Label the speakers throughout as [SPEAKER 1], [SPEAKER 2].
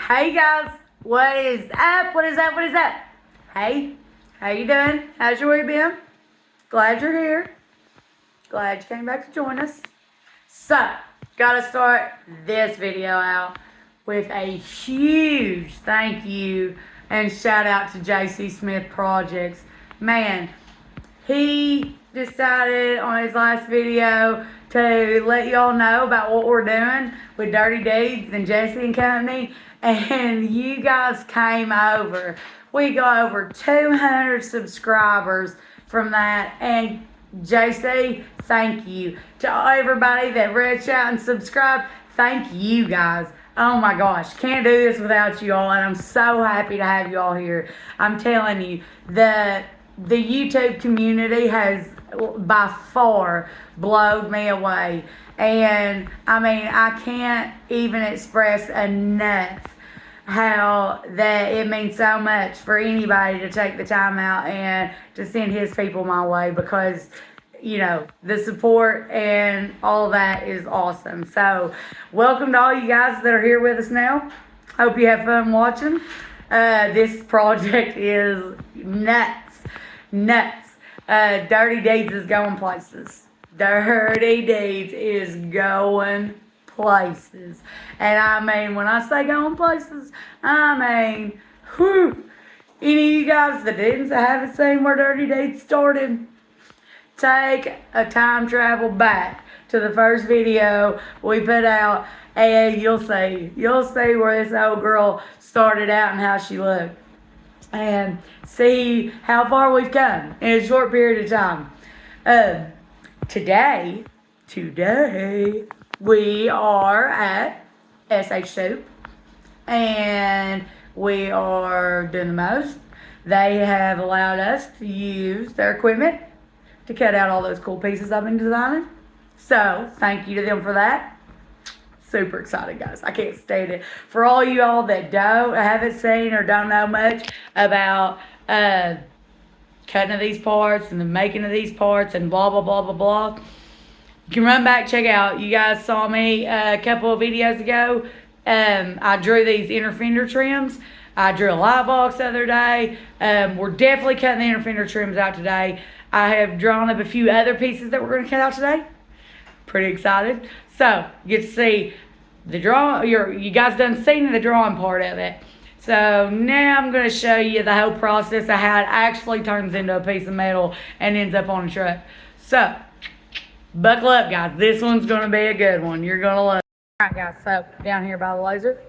[SPEAKER 1] Hey guys, what is up? What is up? What is up? Hey, how you doing? How's your week been? Glad you're here. Glad you came back to join us. So, gotta start this video out with a huge thank you and shout out to JC Smith Projects. Man, he decided on his last video to let y'all know about what we're doing with Dirty Deeds and Jesse and Company, and you guys came over. We got over 200 subscribers from that, and JC, thank you. To everybody that reached out and subscribed, thank you guys. Oh my gosh, can't do this without you all, and I'm so happy to have you all here. I'm telling you, the YouTube community has by far blown me away. And I mean, I can't even express enough how that it means so much for anybody to take the time out and to send his people my way, because you know, the support and all that is awesome. So welcome to all you guys that are here with us now. Hope you have fun watching. This project is nuts. Dirty Deeds is going places. Dirty Deeds is going places. And I mean, when I say going places, I mean, whew. Any of you guys that haven't seen where Dirty Deeds started, take a time travel back to the first video we put out, and you'll see where this old girl started out and how she looked, and see how far we've come in a short period of time. Today we are at SH Soup, and we are doing the most. They have allowed us to use their equipment to cut out all those cool pieces I've been designing. So, thank you to them for that. Super excited, guys. I can't state it. For all you all that haven't seen or don't know much about cutting of these parts and the making of these parts and blah, blah, blah, blah, blah, you can run back, check out. You guys saw me a couple of videos ago. I drew these inner fender trims. I drew a light box the other day. We're definitely cutting the inner fender trims out today. I have drawn up a few other pieces that we're going to cut out today. Pretty excited. So, you get to see the drawing. You guys done seen the drawing part of it. So, now I'm going to show you the whole process of how it actually turns into a piece of metal and ends up on a truck. So, buckle up, guys. This one's going to be a good one. You're going to love it. Alright, guys. So, down here by the laser.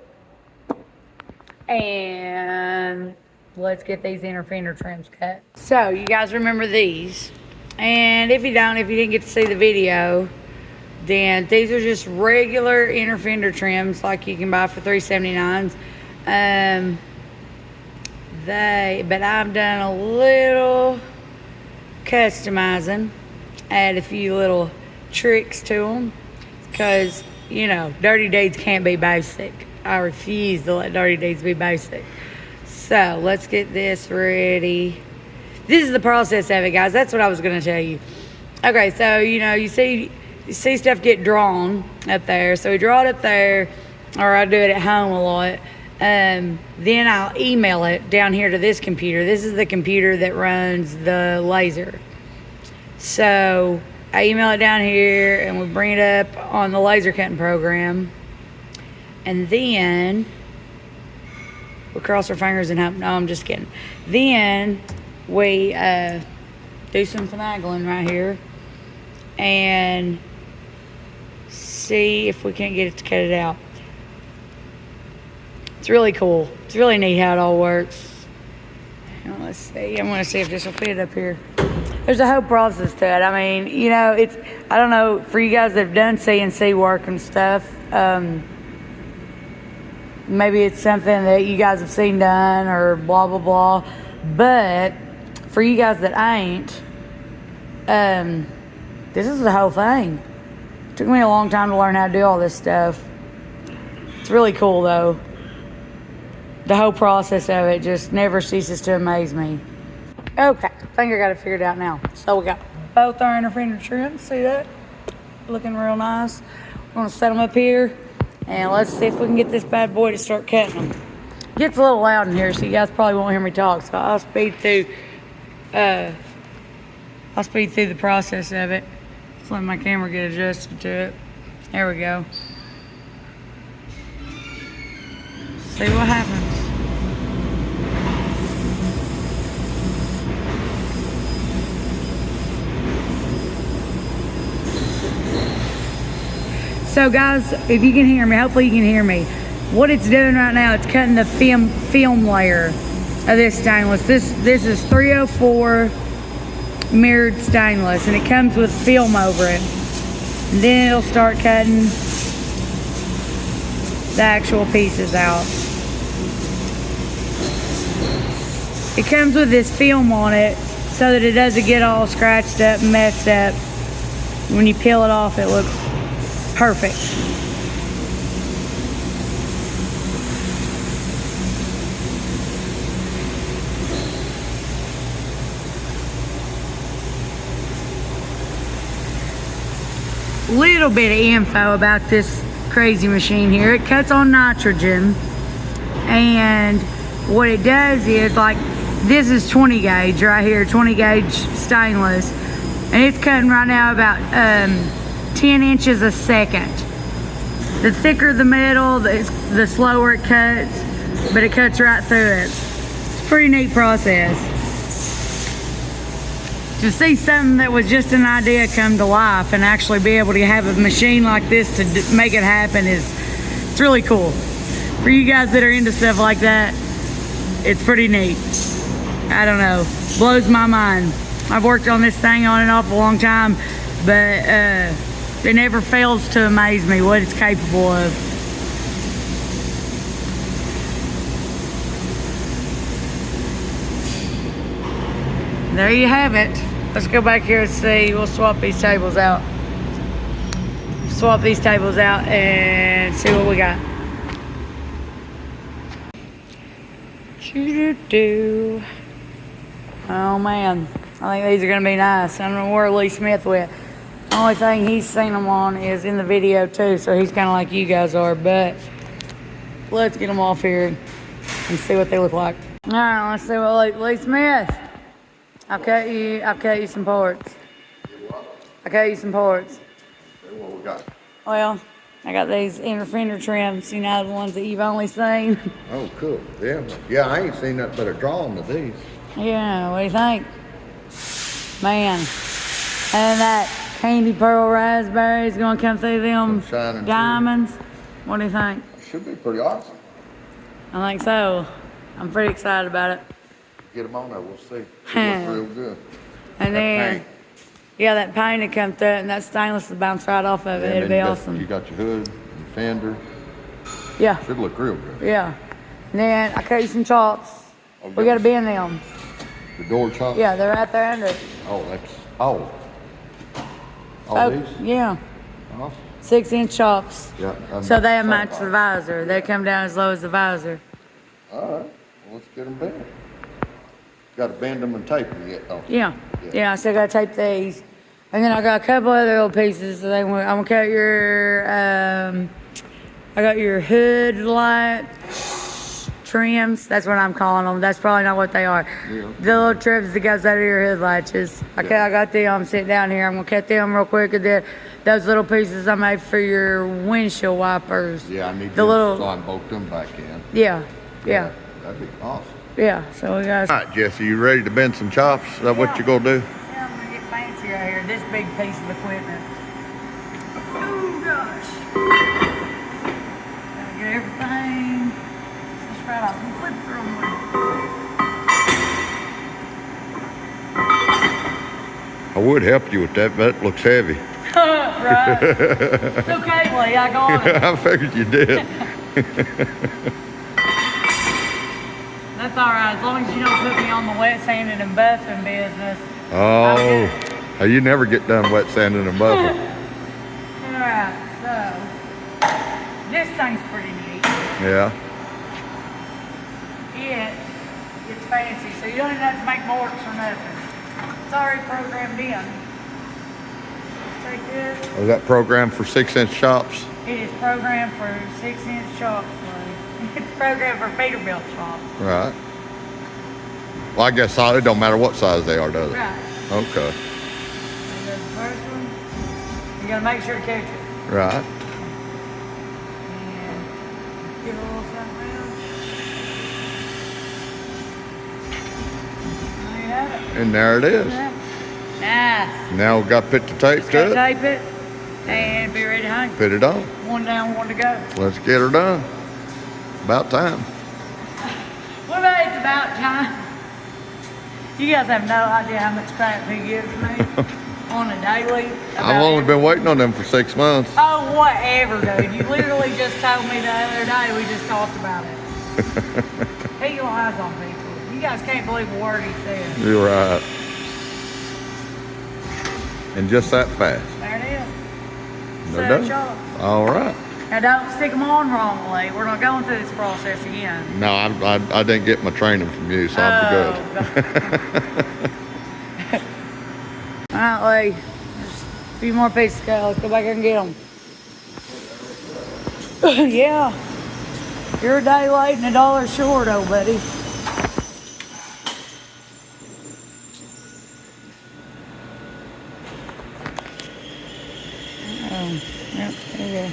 [SPEAKER 1] And let's get these inner fender trims cut. So, you guys remember these. And if you didn't get to see the video, then these are just regular inner fender trims like you can buy for $3.79. But I've done a little customizing, add a few little tricks to them, because, you know, Dirty Deeds can't be basic. I refuse to let Dirty Deeds be basic. So, let's get this ready. This is the process of it, guys. That's what I was going to tell you. Okay, so, you know, you see stuff get drawn up there. So, we draw it up there, or I do it at home a lot. Then I'll email it down here to this computer. This is the computer that runs the laser. So, I email it down here, and we bring it up on the laser cutting program. And then we cross our fingers and hope. No, I'm just kidding. Then we do some finagling right here and see if we can't get it to cut it out. It's really cool. It's really neat how it all works. And let's see. I'm going to see if this will fit up here. There's a whole process to it. I mean, you know, I don't know, for you guys that have done CNC work and stuff, maybe it's something that you guys have seen done or blah, blah, blah. But for you guys that ain't, this is the whole thing. It took me a long time to learn how to do all this stuff. It's really cool, though. The whole process of it just never ceases to amaze me. Okay, I think I got it figured out now. So we got both our inner fender trims. See that? Looking real nice. We're going to set them up here. And let's see if we can get this bad boy to start cutting them. gets a little loud in here, so you guys probably won't hear me talk. So I'll speed through the process of it. Just let my camera get adjusted to it. There we go. See what happens. So guys, if you can hear me, hopefully you can hear me. What it's doing right now, it's cutting the film layer of this stainless. This is 304 mirrored stainless, and it comes with film over it. And then it'll start cutting the actual pieces out. It comes with this film on it so that it doesn't get all scratched up and messed up. When you peel it off, it looks perfect. Little bit of info about this crazy machine here. It cuts on nitrogen, and what it does is, like, this is 20 gauge right here, 20 gauge stainless, and it's cutting right now about 10 inches a second. The thicker the metal, the slower it cuts, but it cuts right through it. It's a pretty neat process. To see something that was just an idea come to life and actually be able to have a machine like this to make it happen it's really cool. For you guys that are into stuff like that, it's pretty neat. I don't know, blows my mind. I've worked on this thing on and off a long time, but it never fails to amaze me what it's capable of. There you have it. Let's go back here and see. We'll swap these tables out. Swap these tables out and see what we got. Choo-doo-doo. Oh man, I think these are gonna be nice. I don't know where Lee Smith went. The only thing he's seen them on is in the video too, so he's kind of like you guys are, but let's get them off here and see what they look like. All right, let's see what Lee Smith. I've cut you some parts. I cut you some parts.
[SPEAKER 2] What we got?
[SPEAKER 1] Well, I got these inner fender trims, you know, the ones that you've only seen.
[SPEAKER 2] Oh, cool. Yeah, I ain't seen nothing but a drawing of these.
[SPEAKER 1] Yeah, what do you think? Man. And that candy pearl raspberry is going to come through them diamonds. What do you think?
[SPEAKER 2] Should be pretty awesome.
[SPEAKER 1] I think so. I'm pretty excited about it.
[SPEAKER 2] Get them on there, we'll see. It looks real good.
[SPEAKER 1] And then, yeah, that paint will come through it, and that stainless will bounce right off of it. It'll be awesome.
[SPEAKER 2] You got your hood, your fender.
[SPEAKER 1] Yeah.
[SPEAKER 2] Should look real good.
[SPEAKER 1] Yeah. And then I cut you some chops. We got to be in them.
[SPEAKER 2] The door chops?
[SPEAKER 1] Yeah, they're right there under it.
[SPEAKER 2] All these?
[SPEAKER 1] Yeah.
[SPEAKER 2] Awesome.
[SPEAKER 1] 6-inch chops.
[SPEAKER 2] Yeah.
[SPEAKER 1] So they match the visor. They come down as low as the visor.
[SPEAKER 2] All right. Well, let's get them bent. Got to bend them and tape them yet, don't you?
[SPEAKER 1] Yeah, I still got to tape these. And then I got a couple other little pieces. So I'm going to cut your, I got your hood light trims. That's what I'm calling them. That's probably not what they are.
[SPEAKER 2] Yeah.
[SPEAKER 1] The little trims that goes under your hood latches. I got them sitting down here. I'm going to cut them real quick. And then those little pieces I made for your windshield wipers.
[SPEAKER 2] Yeah, I need
[SPEAKER 1] the little,
[SPEAKER 2] so I can bolt them back in.
[SPEAKER 1] Yeah.
[SPEAKER 2] That'd be awesome.
[SPEAKER 1] Yeah, so we got.
[SPEAKER 2] All right, Jesse, you ready to bend some chops? Is that what you're going to do?
[SPEAKER 1] Yeah, I'm going to get fancy right here. This big piece of equipment. Oh, gosh. Gotta get everything. Just right off and flip through them.
[SPEAKER 2] I would help you with that, but it looks heavy.
[SPEAKER 1] Right. It's okay, Lee. I got it.
[SPEAKER 2] I figured you did.
[SPEAKER 1] That's all right, as long as you don't put me on the wet sanding and buffing business.
[SPEAKER 2] Oh, you never get done wet sanding and buffing.
[SPEAKER 1] All right, so this thing's pretty neat.
[SPEAKER 2] Yeah.
[SPEAKER 1] It's fancy, so you don't even have to make marks or nothing. It's already programmed in. Take this.
[SPEAKER 2] Was that programmed for 6-inch chops?
[SPEAKER 1] It is programmed for 6-inch chops, Lee. It's programmed for Peterbilt shops.
[SPEAKER 2] Right. Well, I guess it don't matter what size they are, does it?
[SPEAKER 1] Right.
[SPEAKER 2] Okay.
[SPEAKER 1] And the first one, you gotta make sure to catch it.
[SPEAKER 2] Right.
[SPEAKER 1] And give it a little something else. There you have it.
[SPEAKER 2] And there it is.
[SPEAKER 1] Yeah. Nice.
[SPEAKER 2] Now we've got to put the tape
[SPEAKER 1] Just
[SPEAKER 2] to
[SPEAKER 1] gotta
[SPEAKER 2] it.
[SPEAKER 1] tape it and be ready to hang.
[SPEAKER 2] Put it on.
[SPEAKER 1] One down, one to go.
[SPEAKER 2] Let's get her done. About time.
[SPEAKER 1] What about it's about time? You guys have no idea how much crap he gives me on a daily.
[SPEAKER 2] I've only been waiting on them for 6 months.
[SPEAKER 1] Oh, whatever, dude. You literally just told me the other day. We just talked about it. He lies on people. You guys can't believe a word he says.
[SPEAKER 2] You're right. And just that fast.
[SPEAKER 1] There it is.
[SPEAKER 2] They're
[SPEAKER 1] Set
[SPEAKER 2] done.
[SPEAKER 1] shop.
[SPEAKER 2] All right.
[SPEAKER 1] Now don't stick them on wrongly. We're not going through this process again.
[SPEAKER 2] No, I didn't get my training from you, so I'm good.
[SPEAKER 1] All right, Lee. There's a few more pieces to go. Let's go back there and get them. Yeah. You're a day late and $1 short, old buddy. Yep, there you go.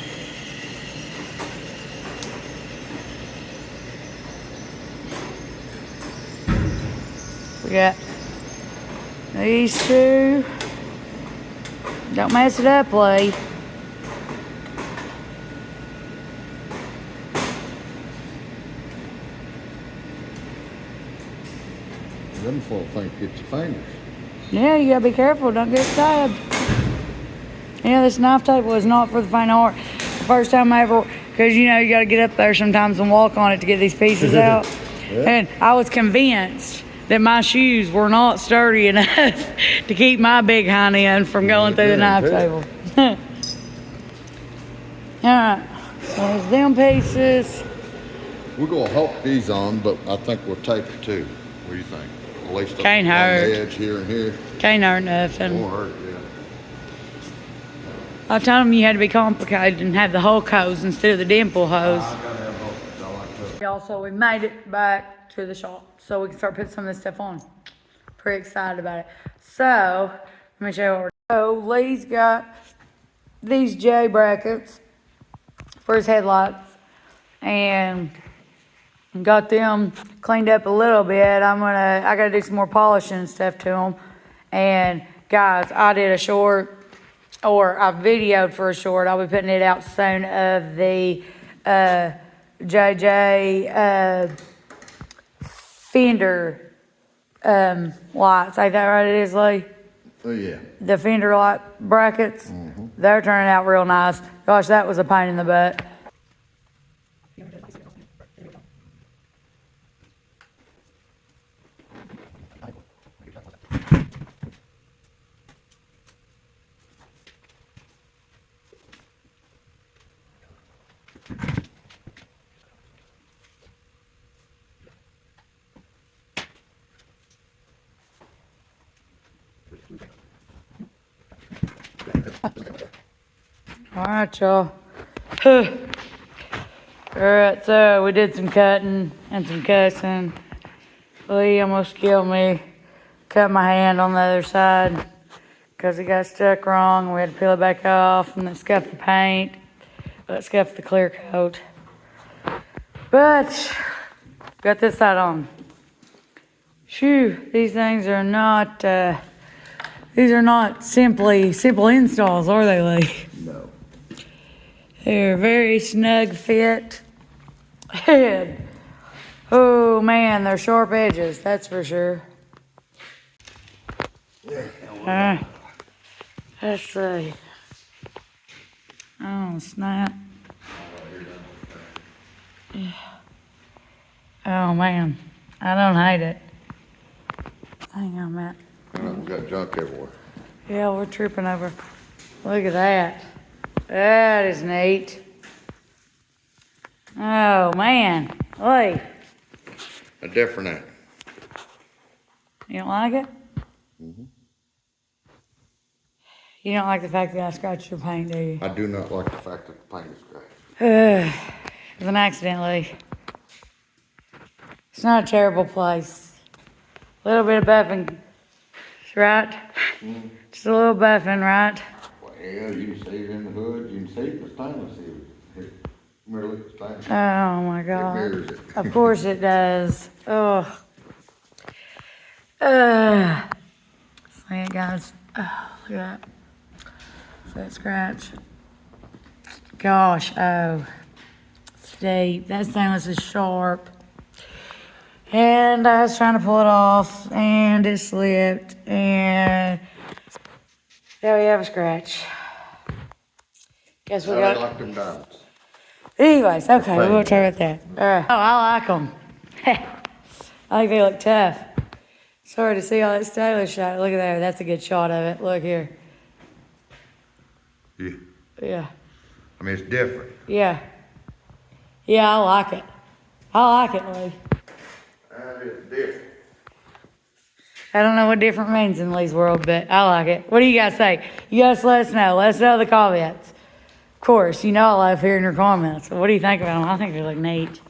[SPEAKER 1] We got these two. Don't mess it up, Lee.
[SPEAKER 2] Them full things get your fingers.
[SPEAKER 1] Yeah, you gotta be careful. Don't get stabbed. Yeah, this knife tape was not for the faint of heart. The first time I ever, because you know you gotta get up there sometimes and walk on it to get these pieces out.
[SPEAKER 2] Yeah.
[SPEAKER 1] And I was convinced that my shoes were not sturdy enough to keep my big hind end from going through the knife table. Alright, so there's them pieces.
[SPEAKER 2] We're gonna help these on, but I think we'll tape it too. What do you think? At least up
[SPEAKER 1] Can't
[SPEAKER 2] on
[SPEAKER 1] hurt.
[SPEAKER 2] the edge here and here.
[SPEAKER 1] Can't hurt nothing.
[SPEAKER 2] Won't hurt, yeah.
[SPEAKER 1] I told them you had to be complicated and have the Hulk hose instead of the dimple hose.
[SPEAKER 2] I gotta have both. I like that.
[SPEAKER 1] Y'all, so we made it back to the shop so we can start putting some of this stuff on. Pretty excited about it. So, let me show you what we're doing. So, Lee's got these J brackets for his headlights and got them cleaned up a little bit. I gotta do some more polishing and stuff to them. And guys, I did a short, or I videoed for a short. I'll be putting it out soon of the JJ fender lights. Ain't that right? It is, Lee?
[SPEAKER 2] Oh, yeah.
[SPEAKER 1] The fender light brackets. They're turning out real nice. Gosh, that was a pain in the butt. All right, y'all. All right, so we did some cutting and some cussing. Lee almost killed me. Cut my hand on the other side because it got stuck wrong. We had to peel it back off and then scuff the paint. But scuff the clear coat. But got this side on. Phew, these things are not. These are not simple installs, are they, Lee?
[SPEAKER 2] No.
[SPEAKER 1] They're very snug fit. And, oh man, they're sharp edges, that's for sure. Let's see. Oh, snap. Yeah. Oh man, I don't hate it. Hang on, Matt.
[SPEAKER 2] We got junk everywhere.
[SPEAKER 1] Yeah, we're tripping over. Look at that. That is neat. Oh, man. Lee,
[SPEAKER 2] A different end.
[SPEAKER 1] you don't like it? You don't like the fact that I scratched your paint, do you?
[SPEAKER 2] I do not like the fact that the paint is gray.
[SPEAKER 1] It was an accident, Lee. It's not a terrible place. A little bit of buffing, right? Just a little buffing, right?
[SPEAKER 2] Well, you can see it in the hood, you can see the stainless steel. Remember, look at the stainless.
[SPEAKER 1] Oh my
[SPEAKER 2] It
[SPEAKER 1] God.
[SPEAKER 2] mirrors it.
[SPEAKER 1] Of course it does. Oh. See it, guys. Oh, look at that. See that scratch? Gosh, oh. Steep. That stainless is sharp. And I was trying to pull it off, and it slipped, and there we have a scratch. Guess we
[SPEAKER 2] How
[SPEAKER 1] got.
[SPEAKER 2] they like them diamonds.
[SPEAKER 1] Anyways, okay,
[SPEAKER 2] Fine.
[SPEAKER 1] we'll talk about that. Oh, I like them. I think they look tough. Sorry to see all that stainless shot. Look at there. That's a good shot of it. Look here.
[SPEAKER 2] Yeah.
[SPEAKER 1] Yeah.
[SPEAKER 2] I mean, it's different.
[SPEAKER 1] Yeah. Yeah, I like it. I like it, Lee.
[SPEAKER 2] That is different.
[SPEAKER 1] I don't know what different means in Lee's world, but I like it. What do you guys think? You guys let us know. Let us know in the comments. Of course, you know I love hearing your comments. So what do you think about them? I think they look neat.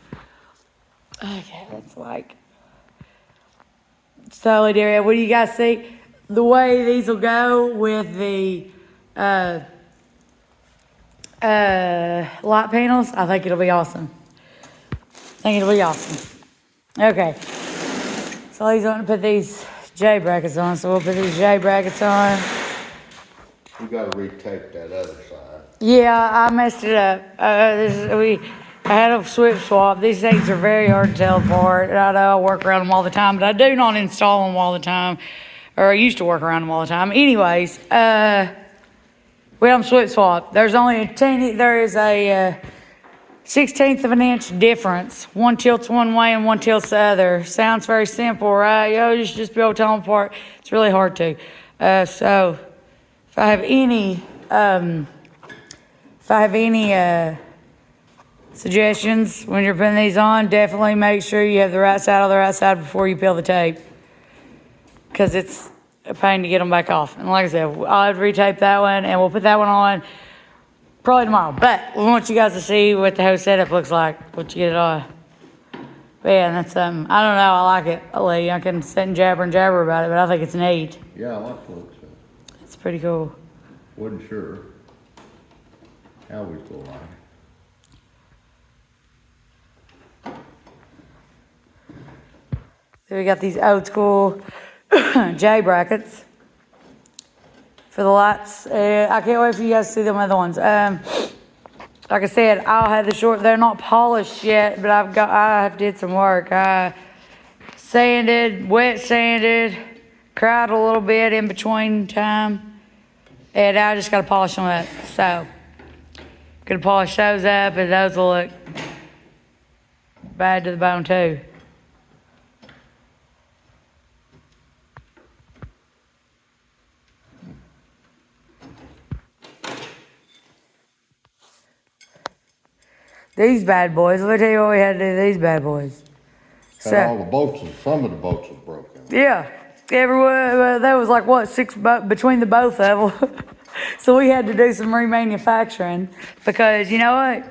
[SPEAKER 1] Okay, that's like... So, Daria, what do you guys see? The way these will go with the light panels, I think it'll be awesome. I think it'll be awesome. Okay. So he's going to put these J brackets on, so we'll put these J brackets on.
[SPEAKER 2] You gotta retape that other side.
[SPEAKER 1] Yeah, I messed it up. I had a switch swap. These things are very hard to tell apart. I know I work around them all the time, but I do not install them all the time. Or I used to work around them all the time. Anyways, we have them switch swap. There is a 16th of an inch difference. One tilts one way and one tilts the other. Sounds very simple, right? You should just be able to tell them apart. It's really hard to. So if I have any suggestions when you're putting these on, definitely make sure you have the right side on the right side before you peel the tape, because it's a pain to get them back off. And like I said, I'll retape that one, and we'll put that one on probably tomorrow. But we want you guys to see what the whole setup looks like once you get it on. But yeah, that's I don't know, I like it. I can sit and jabber about it, but I think it's neat.
[SPEAKER 2] Yeah, I like the looks of it.
[SPEAKER 1] It's pretty cool.
[SPEAKER 2] Wasn't sure how we go like it.
[SPEAKER 1] Then we got these old school J brackets for the lights. I can't wait for you guys to see them other ones. Like I said, I'll have the short. They're not polished yet, but I did some work. I sanded, wet sanded, cried a little bit in between time, and I just got to polish them up. So, gonna polish those up, and those will look bad to the bone too. These bad boys, let me tell you what we had to do to these bad boys.
[SPEAKER 2] Got all the bolts, and some of the bolts was broken.
[SPEAKER 1] Yeah, everywhere, there was like, what, 6 between the both of them. So we had to do some remanufacturing, because you know what?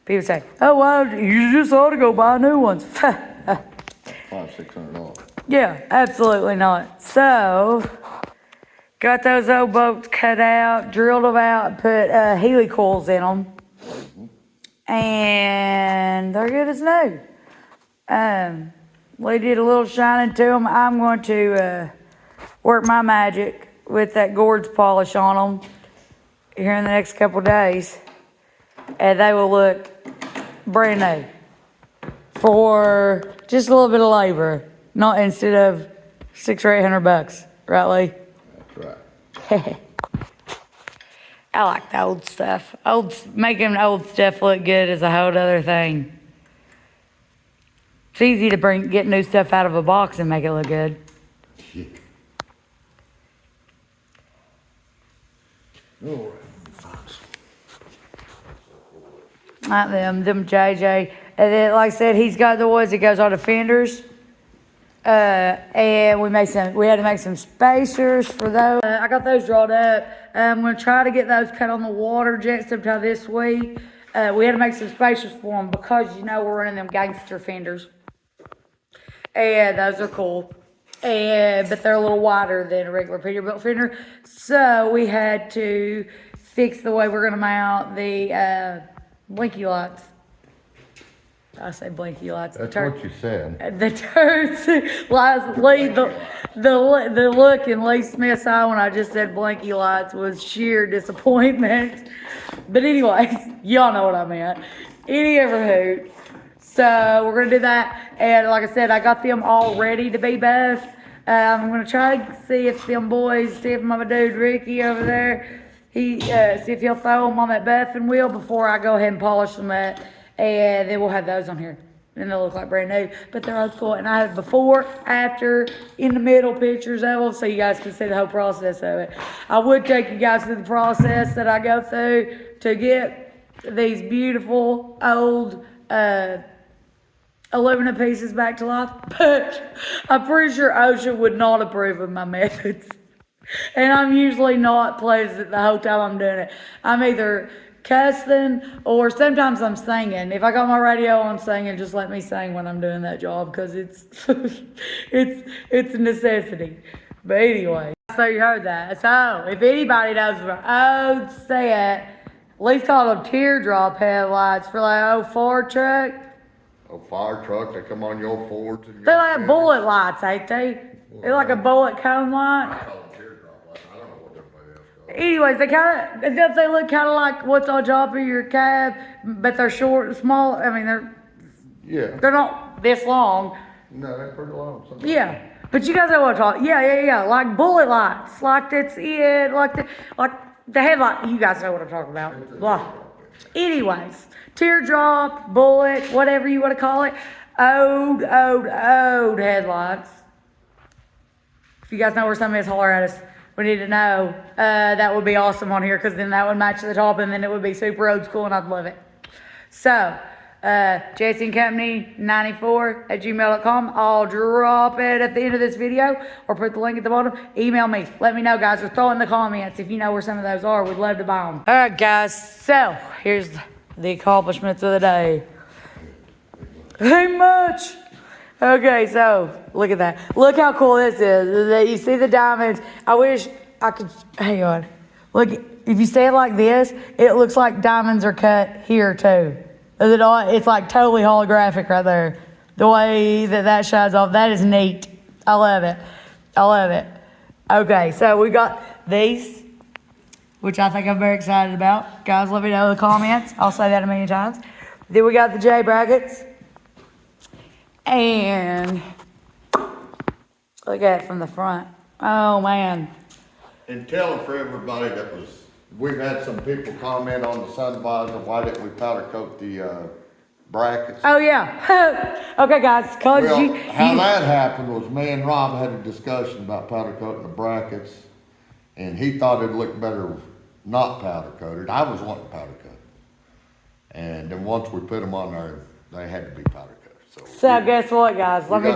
[SPEAKER 1] People say, oh, well, you just ought to go buy new ones.
[SPEAKER 2] $500-600.
[SPEAKER 1] Yeah, absolutely not. So, got those old bolts cut out, drilled them out, put Healy coils in them. And they're good as new. We did a little shining to them. I'm going to work my magic with that gourds polish on them here in the next couple of days, and they will look brand new for just a little bit of labor, not instead of $600 or $800, right, Lee?
[SPEAKER 2] That's right.
[SPEAKER 1] I like the old stuff. Making old stuff look good is a whole other thing. It's easy to get new stuff out of a box and make it look good.
[SPEAKER 2] Yeah. All right.
[SPEAKER 1] Like them JJ. And then, like I said, he's got the ones that goes on the fenders. And we had to make some spacers for those. I got those drawn up. I'm gonna try to get those cut on the water jet sometime this week. we had to make some spaces for them because, you know, we're running them gangster fenders. And those are cool. But they're a little wider than a regular Peterbilt fender. So we had to fix the way we're going to mount the blinky lights. I say blinky lights.
[SPEAKER 2] That's what you said.
[SPEAKER 1] The turns, the look in Lee Smith's eye when I just said blinky lights was sheer disappointment. But anyways, y'all know what I meant. Any ever hoot. So we're gonna do that, and like I said, I got them all ready to be buffed. I'm gonna try to see if them boys, see if my dude Ricky over there, see if he'll throw them on that buffing wheel before I go ahead and polish them up, and then we'll have those on here, and they'll look like brand new. But they're old school, and I have before, after, in the middle pictures of them, so you guys can see the whole process of it. I would take you guys through the process that I go through to get these beautiful old aluminum pieces back to life, but I'm pretty sure OSHA would not approve of my methods. And I'm usually not pleasant the whole time I'm doing it. I'm either cussing or sometimes I'm singing. If I got my radio on singing, just let me sing when I'm doing that job because it's it's a necessity. But anyway, so you heard that. So if anybody knows about old set, at least call them teardrop headlights for like old Ford truck.
[SPEAKER 2] A fire truck, they come on your Fords and your.
[SPEAKER 1] They're like bullet lights, ain't they? They're like a bullet cone light.
[SPEAKER 2] I call them teardrop lights. I don't know what everybody else calls them.
[SPEAKER 1] Anyways, they look kind of like what's on top of your cab, but they're short, small. I mean, they're not this long.
[SPEAKER 2] No, they're pretty long. Sometimes.
[SPEAKER 1] Yeah, but you guys know what I'm talking. Yeah, like bullet lights, like that's it, like the headlight. You guys know what I'm talking about. Blah. Anyways, teardrop, bullet, whatever you want to call it, old headlights. If you guys know where some is, holler at us. We need to know. That would be awesome on here because then that would match the top and then it would be super old school and I'd love it. So, Jesse and Company 94@gmail.com. I'll drop it at the end of this video or put the link at the bottom. Email me. Let me know, guys, or throw in the comments if you know where some of those are. We'd love to buy them. All right, guys. So, here's the accomplishments of the day. Ain't much. Okay, so look at that. Look how cool this is. You see the diamonds. I wish I could, hang on. Look, if you see it like this, it looks like diamonds are cut here too. It's like totally holographic right there. The way that shines off, that is neat. I love it. Okay, so we got these, which I think I'm very excited about. Guys, let me know in the comments. I'll say that a million times. Then we got the J brackets. And look at it from the front. Oh, man.
[SPEAKER 2] And tell them for everybody we've had some people comment on the sun visor, why didn't we powder coat the brackets?
[SPEAKER 1] Oh, yeah. Okay, guys,
[SPEAKER 2] How that happened was me and Rob had a discussion about powder coating the brackets, and he thought it'd look better not powder coated. I was wanting powder coated. And then once we put them on there, they had to be powder coated.
[SPEAKER 1] So guess what, guys? Let me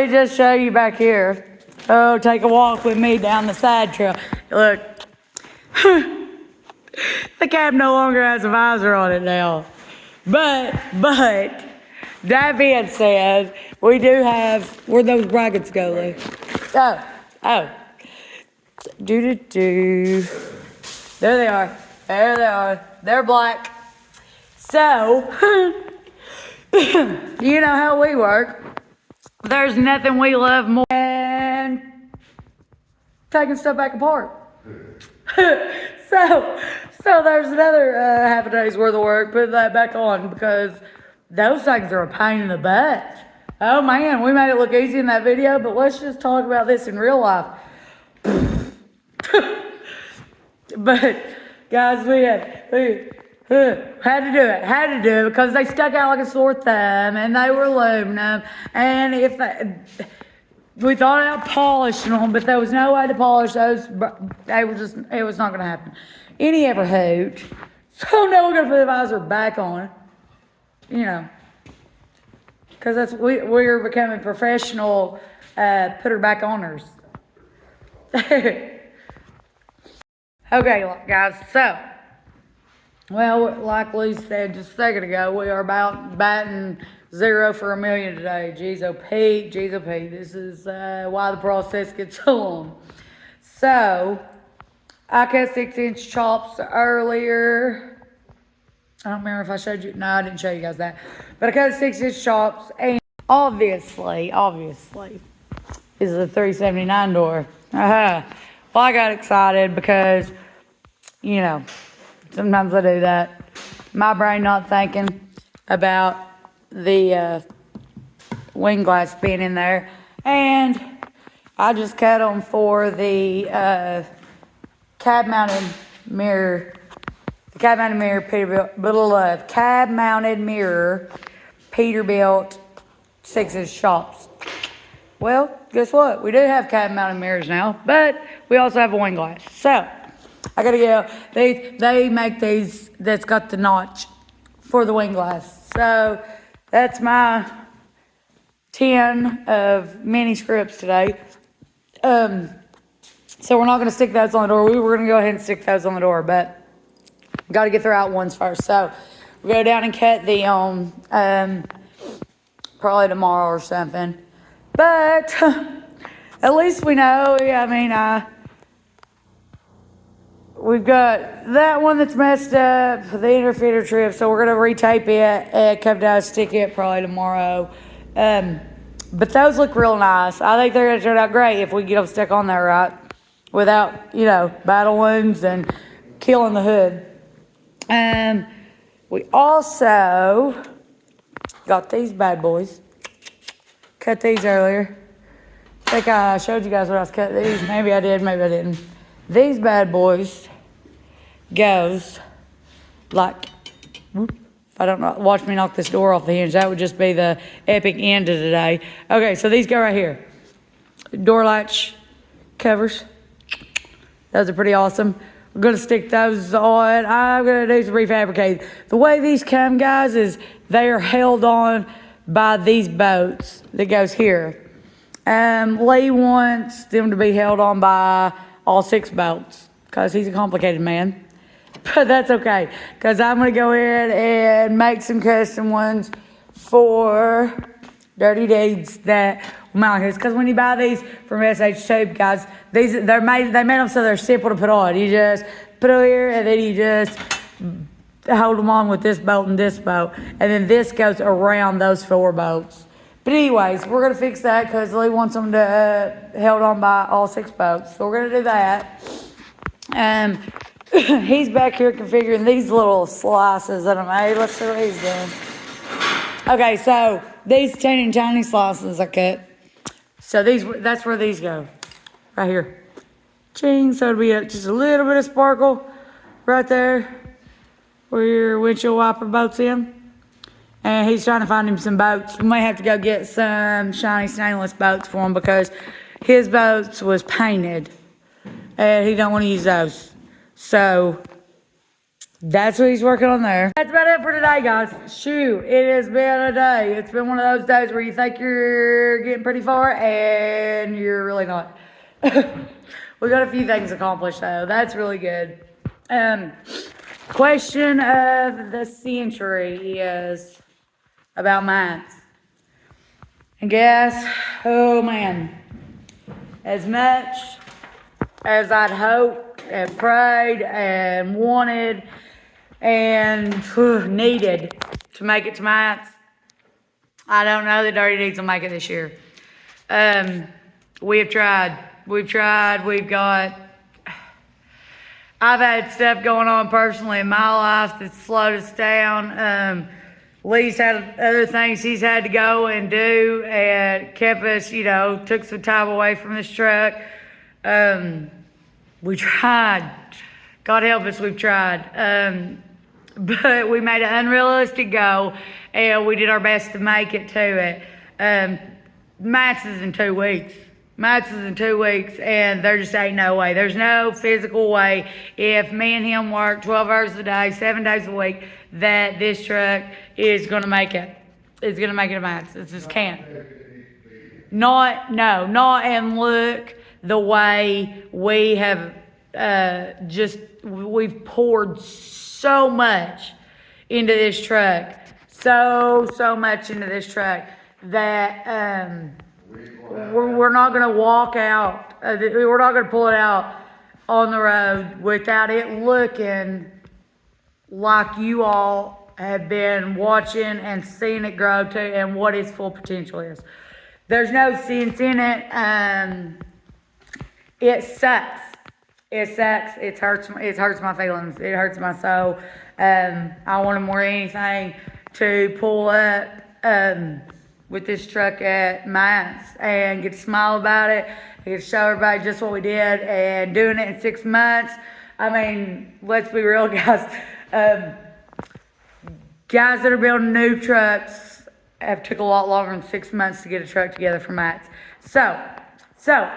[SPEAKER 1] just show you back here. Oh, take a walk with me down the side trail. Look. The cab no longer has a visor on it now. But, that being said, we do have, where'd those brackets go, Lee? Oh. There they are. They're black. So, you know how we work. There's nothing we love more than taking stuff back apart. So there's another half a day's worth of work putting that back on because those things are a pain in the butt. Oh man, we made it look easy in that video, but let's just talk about this in real life. But guys, we had to do it because they stuck out like a sore thumb and they were aluminum. And we thought about polishing them, but there was no way to polish those. It was not going to happen. Any ever hoot. So now we're going to put the visor back on. You know, because we're becoming professional put her back oners. Okay, guys, so Well, like Lee said just a second ago, we are about batting 0 for a million today. Jeez, oh Pete, jeez, oh Pete. This is why the process gets so long. So, I cut 6-inch chops earlier. I don't remember if I showed you. No, I didn't show you guys that. But I cut 6-inch chops, and obviously, is a 379 door. Well, I got excited because, you know, sometimes I do that. My brain not thinking about the wing glass being in there. And I just cut them for the cab-mounted mirror. The cab-mounted mirror Peterbilt. Cab-mounted mirror Peterbilt 6-inch chops. Well, guess what? We do have cab-mounted mirrors now, but we also have a wing glass. So, I gotta go. They make these that's got the notch for the wing glass. So, that's my 10 of mini scripts today. So we're not gonna stick those on the door. We were gonna go ahead and stick those on the door, but gotta get the out ones first. So, we'll go down and cut the probably tomorrow or something. But at least we know. I mean, we've got that one that's messed up for the interfeeder trip, so we're gonna retape it and come down and stick it probably tomorrow. But those look real nice. I think they're gonna turn out great if we get them stuck on there right, without battle wounds and killing the hood. We also got these bad boys. Cut these earlier. I think I showed you guys when I was cutting these. Maybe I did, maybe I didn't. These bad boys goes like, whoop, if I don't know, watch me knock this door off the hinge. That would just be the epic end of today. Okay, so these go right here. Door latch covers. Those are pretty awesome. We're gonna stick those on. I'm gonna do some refabricating. The way these come, guys, is they are held on by these bolts that goes here. Lee wants them to be held on by all 6 bolts because he's a complicated man. But that's okay, because I'm going to go in and make some custom ones for dirty deeds that will mount his. Because when you buy these from SH Tube, guys, they made them so they're simple to put on. You just put it here and then you just hold them on with this bolt and this bolt, and then this goes around those 4 bolts. But anyways, we're gonna fix that because Lee wants them to held on by all 6 bolts. So we're gonna do that. He's back here configuring these little slices that I made. Let's see what he's doing. Okay, so these teeny tiny slices I cut. So that's where these go, right here. Ching. So it'll be just a little bit of sparkle right there, where your windshield wiper bolts in. And he's trying to find him some boats. We may have to go get some shiny stainless boats for him because his boats was painted and he don't want to use those. So that's what he's working on there. That's about it for today, guys. Shoot, it has been a day. It's been one of those days where you think you're getting pretty far and you're really not. We got a few things accomplished though. That's really good. Question of the century is about mines. And guess, oh man, as much as I'd hoped and prayed and wanted and needed to make it to mines, I don't know that Dirty Deeds will make it this year. We have tried. I've had stuff going on personally in my life that's slowed us down. Lee's had other things he's had to go and do and kept us, took some time away from this truck. We tried. God help us, we've tried. But we made an unrealistic goal and we did our best to make it to it. Mats is in 2 weeks. And there just ain't no way. There's no physical way if me and him work 12 hours a day, 7 days a week, that this truck is going to make it. It's going to make it to Mats. It just can't. Not and look the way we have we've poured so much into this truck. So much into this truck that we're not going to walk out. We're not going to pull it out on the road without it looking like you all have been watching and seeing it grow to and what its full potential is. There's no sense in it. It sucks. It sucks. It hurts my feelings. It hurts my soul. I wanted more than anything to pull up with this truck at Mines and get to smile about it. Get to show everybody just what we did, and doing it in 6 months. I mean, let's be real, guys. Guys that are building new trucks have took a lot longer than 6 months to get a truck together for Mines. So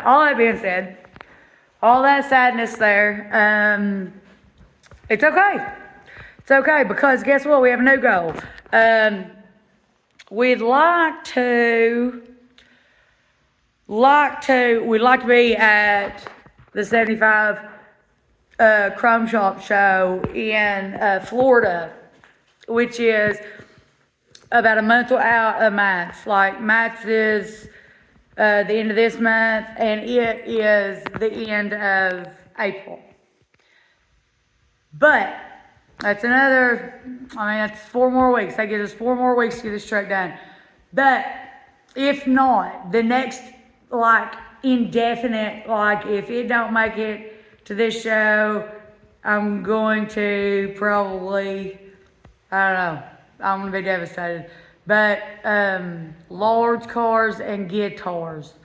[SPEAKER 1] all that being said, all that sadness there, it's okay. It's okay, because guess what? We have a new goal. We'd like to be at the 75 Chrome Shop show in Florida, which is about a month out of Matt's. Like, Matt's is the end of this month, and it is the end of April. But that's that's 4 more weeks. That gives us 4 more weeks to get this truck done. But if not, the next, indefinite, if it don't make it to this show, I'm going to probably, I don't know, I'm going to be devastated. But large cars and guitars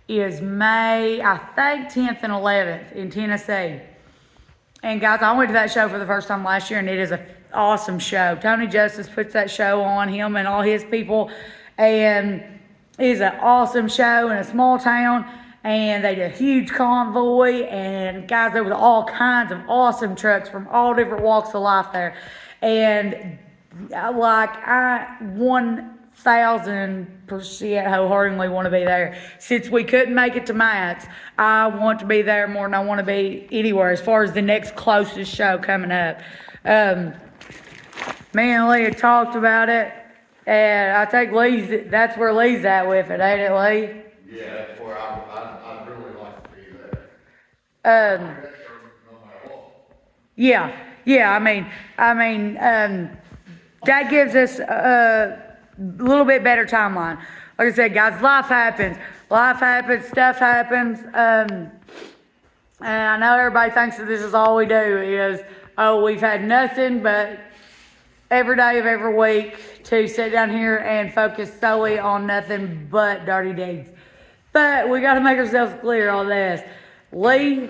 [SPEAKER 1] is May, I think, 10th and 11th in Tennessee. And guys, I went to that show for the first time last year, and it is an awesome show. Tony Justice puts that show on, him and all his people, and it is an awesome show in a small town, and they did a huge convoy, and guys, there was all kinds of awesome trucks from all different walks of life there. And I 1,000% wholeheartedly want to be there. Since we couldn't make it to Matt's, I want to be there more than I want to be anywhere as far as the next closest show coming up. Me and Lee had talked about it, and I think that's where Lee's at with it, ain't it, Lee?
[SPEAKER 2] Yeah, that's where I'd really like to be there.
[SPEAKER 1] Yeah, I mean, that gives us a little bit better timeline. Like I said, guys, life happens, stuff happens. And I know everybody thinks that this is all we do is, we've had nothing but every day of every week to sit down here and focus solely on nothing but dirty deeds. But we got to make ourselves clear on this. Lee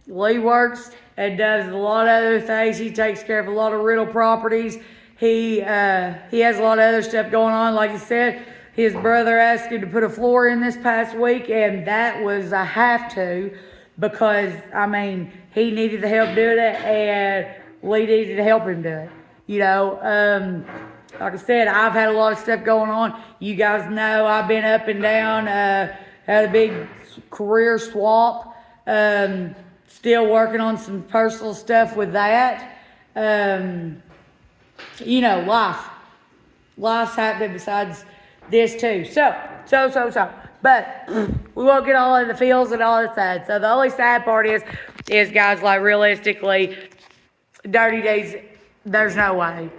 [SPEAKER 1] works and does a lot of other things. He takes care of a lot of rental properties. He has a lot of other stuff going on. Like he said, his brother asked him to put a floor in this past week, and that was a have to, because, he needed the help doing it, and Lee needed to help him do it. Like I said, I've had a lot of stuff going on. You guys know I've been up and down, had a big career swap, still working on some personal stuff with that. Life's happening besides this too. So. But we won't get all in the feels and all the sad. So the only sad part is guys, realistically, dirty days, there's no way.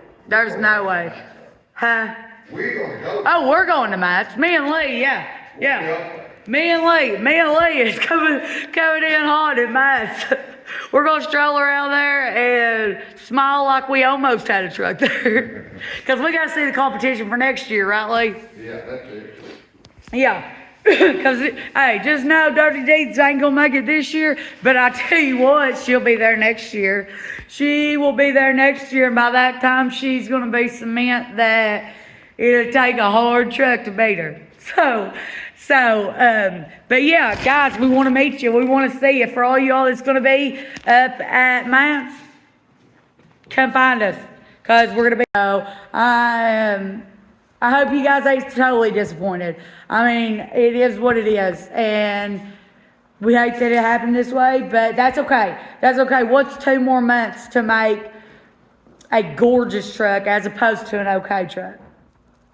[SPEAKER 1] Huh?
[SPEAKER 2] We're gonna go.
[SPEAKER 1] Oh, we're going to Matt's. Me and Lee, yeah. Me and Lee is coming in hot at Matt's. We're going to stroll around there and smile like we almost had a truck there. Because we got to see the competition for next year, right, Lee?
[SPEAKER 2] Yeah, that's it.
[SPEAKER 1] Yeah. Because, hey, just know Dirty Deeds ain't going to make it this year. But I tell you what, she'll be there next year. She will be there next year. And by that time, she's going to be cement that it'll take a hard truck to beat her. But yeah, guys, we want to meet you. We want to see you. For all y'all that's going to be up at Mounts, come find us, because we're going to be. I hope you guys ain't totally disappointed. It is what it is, and we hate that it happened this way, but that's okay. What's 2 more months to make a gorgeous truck as opposed to an okay truck.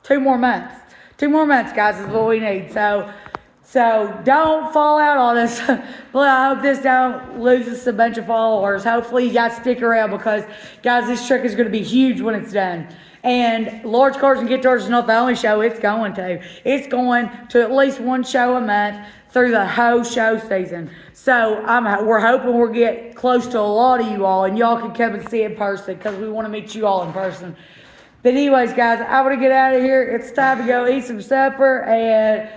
[SPEAKER 1] 2 more months. 2 more months, guys, is what we need. So don't fall out on us. Well, I hope this don't lose us a bunch of followers. Hopefully you guys stick around because, guys, this truck is going to be huge when it's done. And Large Cars and Guitars is not the only show it's going to. It's going to at least 1 show a month through the whole show season. So we're hoping we'll get close to a lot of you all, and y'all can come and see it in person because we want to meet you all in person. But anyways, guys, I want to get out of here. It's time to go eat some supper and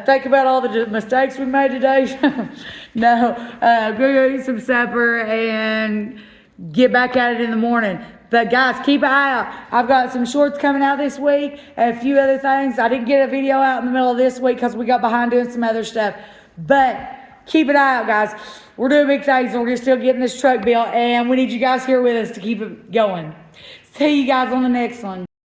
[SPEAKER 1] think about all the mistakes we made today. Go eat some supper and get back at it in the morning. But guys, keep an eye out. I've got some shorts coming out this week and a few other things. I didn't get a video out in the middle of this week because we got behind doing some other stuff. But keep an eye out, guys. We're doing big things and we're still getting this truck built, and we need you guys here with us to keep it going. See you guys on the next one.